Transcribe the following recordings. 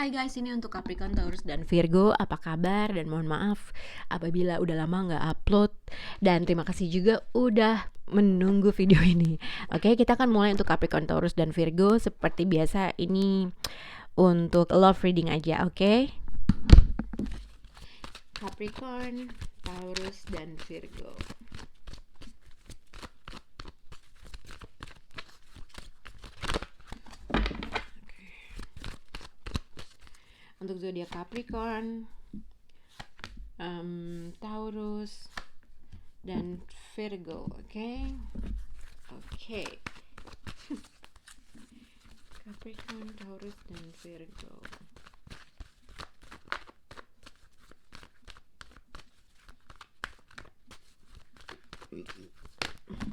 Hai guys, ini untuk Capricorn, Taurus, dan Virgo. Apa kabar? Dan mohon maaf apabila udah lama nggak upload. Dan terima kasih juga udah menunggu video ini. Oke, kita akan mulai untuk Capricorn, Taurus, dan Virgo. Seperti biasa, ini untuk love reading aja, oke? Capricorn, Taurus, dan Virgo. Untuk zodiak Capricorn, Taurus, dan Virgo, oke? Oke. Capricorn, Taurus, dan Virgo.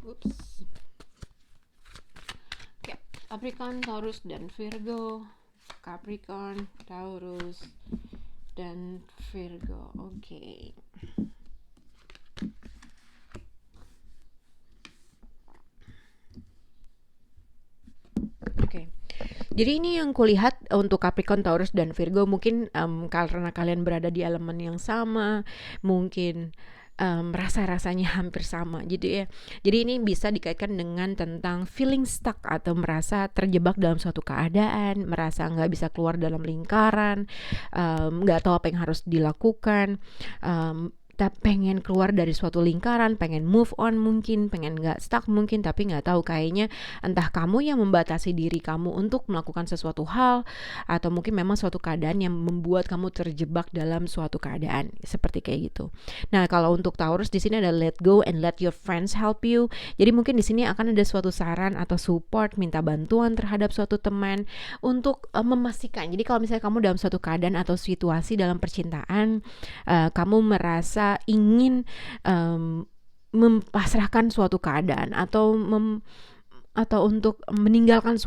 Ups. Oke, Capricorn, Taurus, dan Virgo. Capricorn, Taurus, dan Virgo. Oke. Oke. Jadi ini yang kulihat untuk Capricorn, Taurus, dan Virgo. Mungkin karena kalian berada di elemen yang sama, mungkin rasa-rasanya hampir sama gitu ya. Jadi ini bisa dikaitkan dengan tentang feeling stuck atau merasa terjebak dalam suatu keadaan, merasa nggak bisa keluar dalam lingkaran, nggak tahu apa yang harus dilakukan, pengen keluar dari suatu lingkaran, pengen move on mungkin, pengen gak stuck mungkin, tapi gak tahu, kayaknya entah kamu yang membatasi diri kamu untuk melakukan sesuatu hal, atau mungkin memang suatu keadaan yang membuat kamu terjebak dalam suatu keadaan seperti kayak gitu. Nah, kalau untuk Taurus di sini ada let go and let your friends help you. Jadi mungkin di sini akan ada suatu saran atau support, minta bantuan terhadap suatu teman untuk memastikan. Jadi kalau misalnya kamu dalam suatu keadaan atau situasi dalam percintaan, kamu merasa ingin mempasrahkan suatu keadaan atau untuk meninggalkan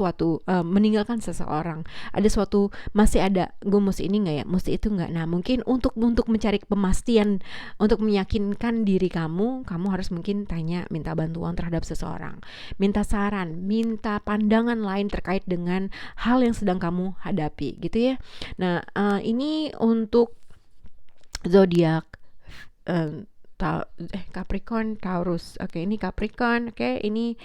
meninggalkan seseorang, ada suatu, masih ada, gue mesti ini nggak ya, mesti itu nggak. Nah, mungkin untuk mencari pemastian, untuk meyakinkan diri kamu harus mungkin minta bantuan terhadap seseorang, minta saran, minta pandangan lain terkait dengan hal yang sedang kamu hadapi gitu ya. Nah, ini untuk zodiak Capricorn, Taurus. Oke, ini Capricorn. Oke, ini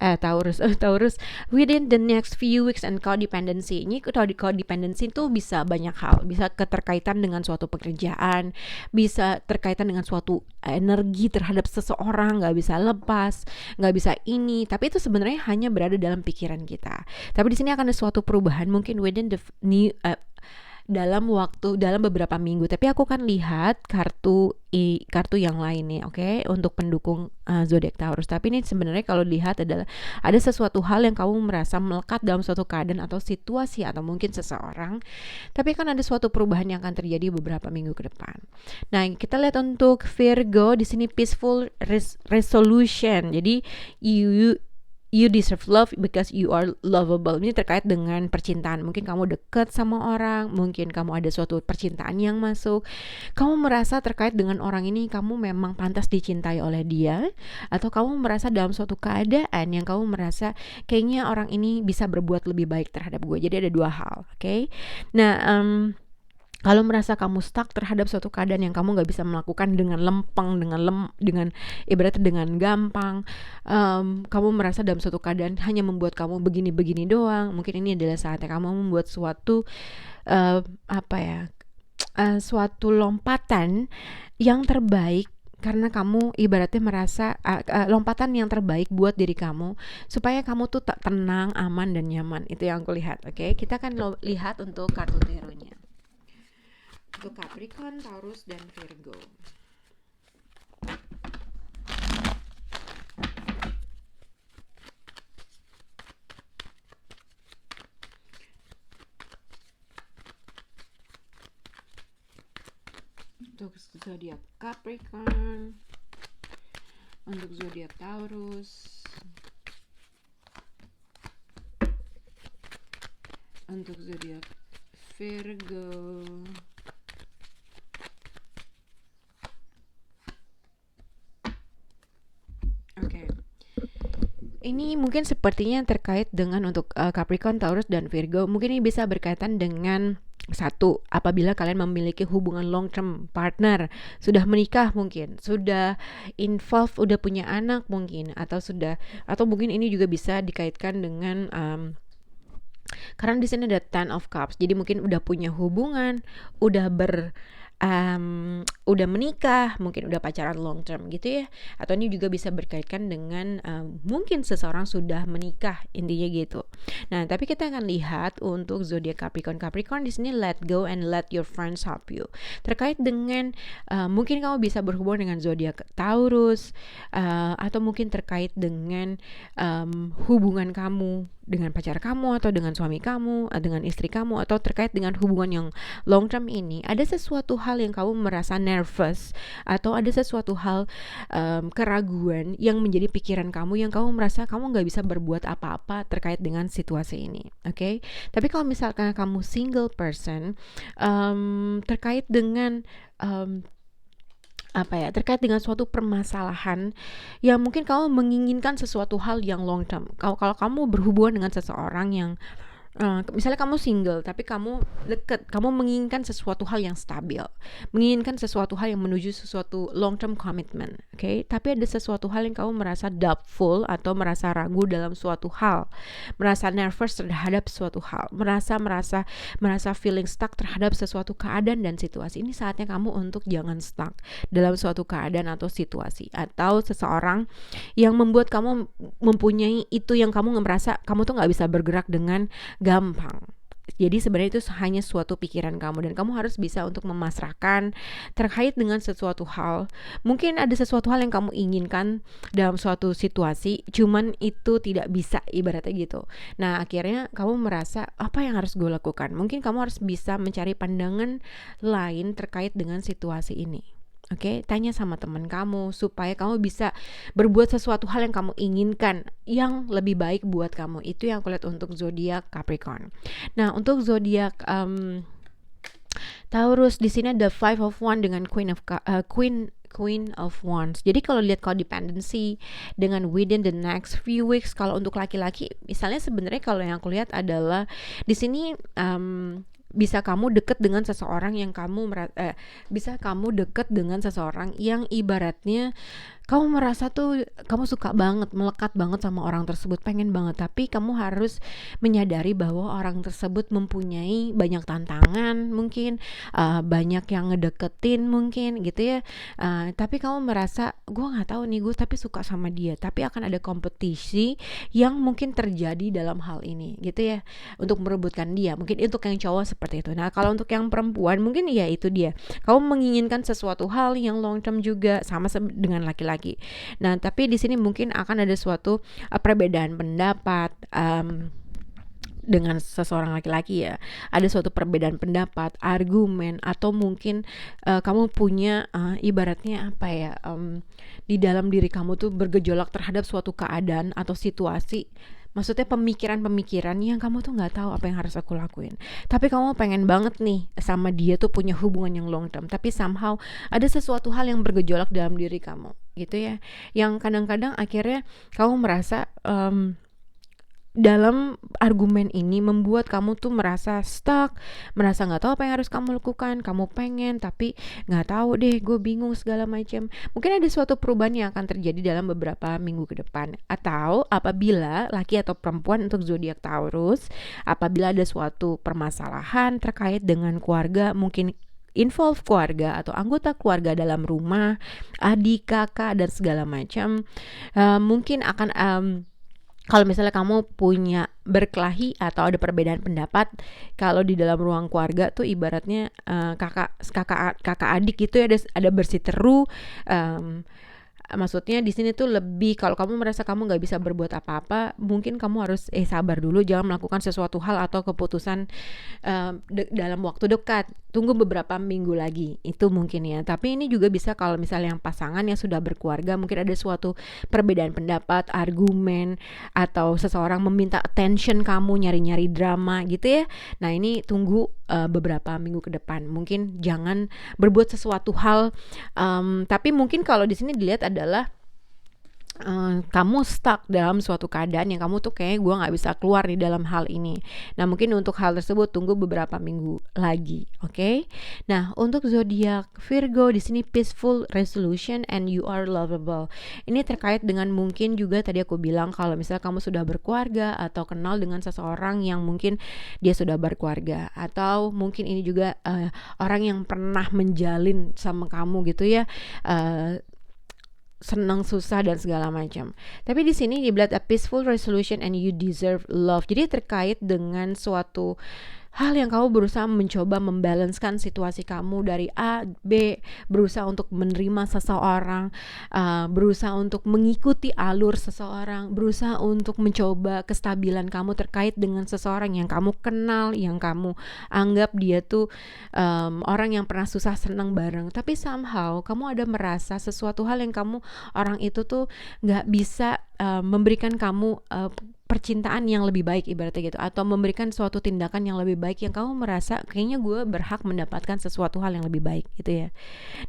Taurus. Taurus within the next few weeks and codependency. Ini codependency itu bisa banyak hal, bisa keterkaitan dengan suatu pekerjaan, bisa terkaitan dengan suatu energi terhadap seseorang, nggak bisa lepas, nggak bisa ini. Tapi itu sebenarnya hanya berada dalam pikiran kita. Tapi di sini akan ada suatu perubahan mungkin within the new dalam beberapa minggu. Tapi aku kan lihat kartu yang lain nih, oke, untuk pendukung zodiak Taurus. Tapi ini sebenarnya kalau lihat adalah ada sesuatu hal yang kamu merasa melekat dalam suatu keadaan atau situasi atau mungkin seseorang. Tapi kan ada suatu perubahan yang akan terjadi beberapa minggu ke depan. Nah, kita lihat untuk Virgo di sini peaceful resolution. Jadi you deserve love because you are lovable. Ini terkait dengan percintaan. Mungkin kamu dekat sama orang, mungkin kamu ada suatu percintaan yang masuk. Kamu merasa terkait dengan orang ini, kamu memang pantas dicintai oleh dia, atau kamu merasa dalam suatu keadaan yang kamu merasa kayaknya orang ini bisa berbuat lebih baik terhadap gue. Jadi ada dua hal, oke? Nah, kalau merasa kamu stuck terhadap suatu keadaan yang kamu gak bisa melakukan dengan lempeng, dengan ibaratnya dengan gampang, kamu merasa dalam suatu keadaan hanya membuat kamu begini-begini doang, mungkin ini adalah saatnya kamu membuat suatu suatu lompatan yang terbaik, karena kamu ibaratnya merasa lompatan yang terbaik buat diri kamu supaya kamu tuh tak tenang, aman, dan nyaman. Itu yang aku lihat. Oke, kita akan lihat untuk kartu tarotnya untuk Capricorn, Taurus, dan Virgo. Untuk zodiak Capricorn, untuk zodiak Taurus, untuk zodiak Virgo, ini mungkin sepertinya terkait dengan untuk Capricorn, Taurus, dan Virgo. Mungkin ini bisa berkaitan dengan Satu, apabila kalian memiliki hubungan long term partner, sudah menikah mungkin, sudah involve, udah punya anak mungkin, atau mungkin ini juga bisa dikaitkan dengan karena di sini ada Ten of Cups, jadi mungkin udah punya hubungan, udah udah menikah, mungkin udah pacaran long term gitu ya. Atau ini juga bisa berkaitan dengan mungkin seseorang sudah menikah, intinya gitu. Nah, tapi kita akan lihat untuk zodiak Capricorn. Capricorn di sini let go and let your friends help you. Terkait dengan mungkin kamu bisa berhubungan dengan zodiak Taurus, atau mungkin terkait dengan hubungan kamu dengan pacar kamu atau dengan suami kamu, dengan istri kamu, atau terkait dengan hubungan yang long term ini, ada sesuatu hal yang kamu merasa nervous atau ada sesuatu hal keraguan yang menjadi pikiran kamu, yang kamu merasa kamu nggak bisa berbuat apa-apa terkait dengan situasi ini, oke? Tapi kalau misalkan kamu single person, terkait dengan terkait dengan suatu permasalahan yang mungkin kamu menginginkan sesuatu hal yang long term. Kalau kamu berhubungan dengan seseorang yang misalnya kamu single tapi kamu deket, kamu menginginkan sesuatu hal yang stabil, menginginkan sesuatu hal yang menuju sesuatu long term commitment, oke? Tapi ada sesuatu hal yang kamu merasa doubtful atau merasa ragu dalam suatu hal, merasa nervous terhadap suatu hal, merasa feeling stuck terhadap sesuatu keadaan dan situasi. Ini saatnya kamu untuk jangan stuck dalam suatu keadaan atau situasi atau seseorang yang membuat kamu mempunyai itu yang kamu merasa kamu tuh nggak bisa bergerak dengan gampang. Jadi sebenarnya itu hanya suatu pikiran kamu dan kamu harus bisa untuk memasrahkan terkait dengan sesuatu hal. Mungkin ada sesuatu hal yang kamu inginkan dalam suatu situasi, cuman itu tidak bisa, ibaratnya gitu. Nah, akhirnya kamu merasa apa yang harus gue lakukan? Mungkin kamu harus bisa mencari pandangan lain terkait dengan situasi ini. Oke, tanya sama teman kamu supaya kamu bisa berbuat sesuatu hal yang kamu inginkan yang lebih baik buat kamu. Itu yang aku lihat untuk zodiak Capricorn. Nah, untuk zodiak Taurus di sini ada Five of Wands dengan Queen of Wands. Jadi kalau lihat codependency dengan within the next few weeks, kalau untuk laki-laki, misalnya sebenarnya kalau yang aku lihat adalah di sini bisa kamu deket dengan seseorang yang bisa kamu deket dengan seseorang yang ibaratnya kamu merasa tuh kamu suka banget, melekat banget sama orang tersebut, pengen banget, tapi kamu harus menyadari bahwa orang tersebut mempunyai banyak tantangan, mungkin banyak yang ngedeketin mungkin gitu ya, tapi kamu merasa gue nggak tahu nih, gue tapi suka sama dia, tapi akan ada kompetisi yang mungkin terjadi dalam hal ini gitu ya, untuk merebutkan dia. Mungkin untuk yang cowok seperti itu. Nah, kalau untuk yang perempuan mungkin ya itu dia, kamu menginginkan sesuatu hal yang long term juga sama dengan laki-laki. Nah, tapi di sini mungkin akan ada suatu perbedaan pendapat dengan seseorang laki-laki ya. Ada suatu perbedaan pendapat, argumen, atau mungkin kamu punya ibaratnya apa ya, di dalam diri kamu tuh bergejolak terhadap suatu keadaan atau situasi. Maksudnya pemikiran-pemikiran yang kamu tuh gak tahu apa yang harus aku lakuin. Tapi kamu pengen banget nih sama dia tuh punya hubungan yang long term. Tapi somehow ada sesuatu hal yang bergejolak dalam diri kamu gitu ya. Yang kadang-kadang akhirnya kamu merasa dalam argumen ini membuat kamu tuh merasa stuck, merasa nggak tahu apa yang harus kamu lakukan. Kamu pengen tapi nggak tahu deh, gue bingung segala macam. Mungkin ada suatu perubahan yang akan terjadi dalam beberapa minggu ke depan. Atau apabila laki atau perempuan untuk zodiak Taurus, apabila ada suatu permasalahan terkait dengan keluarga, mungkin involve keluarga atau anggota keluarga dalam rumah, adik, kakak, dan segala macam, mungkin akan kalau misalnya kamu punya berkelahi atau ada perbedaan pendapat, kalau di dalam ruang keluarga tuh ibaratnya kakak adik gitu ya, ada bersiteru. Maksudnya di sini tuh lebih kalau kamu merasa kamu nggak bisa berbuat apa-apa, mungkin kamu harus sabar dulu, jangan melakukan sesuatu hal atau keputusan dalam waktu dekat. Tunggu beberapa minggu lagi, itu mungkin ya. Tapi ini juga bisa kalau misalnya yang pasangan yang sudah berkeluarga, mungkin ada suatu perbedaan pendapat, argumen, atau seseorang meminta attention kamu, nyari-nyari drama gitu ya. Nah, ini tunggu beberapa minggu ke depan. Mungkin jangan berbuat sesuatu hal, tapi mungkin kalau di sini dilihat adalah kamu stuck dalam suatu keadaan yang kamu tuh kayak gue nggak bisa keluar di dalam hal ini. Nah mungkin untuk hal tersebut tunggu beberapa minggu lagi, oke? Nah untuk zodiak Virgo di sini peaceful resolution and you are lovable. Ini terkait dengan mungkin juga tadi aku bilang kalau misalnya kamu sudah berkeluarga atau kenal dengan seseorang yang mungkin dia sudah berkeluarga, atau mungkin ini juga orang yang pernah menjalin sama kamu gitu ya. Senang, susah dan segala macam. Tapi di sini dibilang a peaceful resolution and you deserve love. Jadi terkait dengan suatu hal yang kamu berusaha mencoba membalancekan situasi kamu dari A, B, berusaha untuk menerima seseorang, berusaha untuk mengikuti alur seseorang, berusaha untuk mencoba kestabilan kamu terkait dengan seseorang yang kamu kenal, yang kamu anggap dia tuh orang yang pernah susah senang bareng. Tapi somehow kamu ada merasa sesuatu hal yang kamu orang itu tuh nggak bisa memberikan kamu percintaan yang lebih baik ibaratnya gitu, atau memberikan suatu tindakan yang lebih baik yang kamu merasa kayaknya gue berhak mendapatkan sesuatu hal yang lebih baik gitu ya.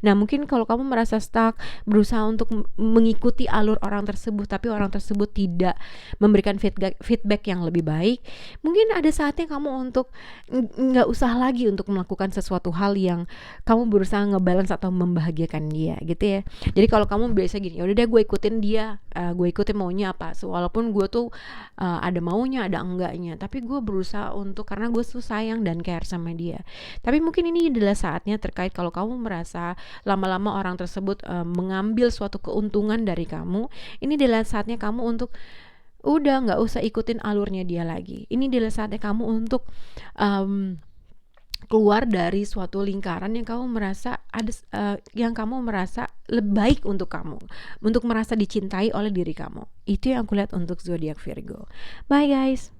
Nah mungkin kalau kamu merasa stuck, berusaha untuk mengikuti alur orang tersebut tapi orang tersebut tidak memberikan feedback yang lebih baik, mungkin ada saatnya kamu untuk nggak usah lagi untuk melakukan sesuatu hal yang kamu berusaha ngebalance atau membahagiakan dia gitu ya. Jadi kalau kamu biasa gini, yaudah deh gue ikutin dia, gue ikutin maunya apa, walaupun gue tuh ada maunya ada enggaknya, tapi gue berusaha untuk, karena gue tuh sayang dan care sama dia. Tapi mungkin ini adalah saatnya terkait kalau kamu merasa lama-lama orang tersebut mengambil suatu keuntungan dari kamu, ini adalah saatnya kamu untuk udah nggak usah ikutin alurnya dia lagi. Ini adalah saatnya kamu untuk keluar dari suatu lingkaran yang kamu merasa ada yang kamu merasa lebih baik untuk kamu, untuk merasa dicintai oleh diri kamu. Itu yang aku lihat untuk zodiak Virgo. Bye guys.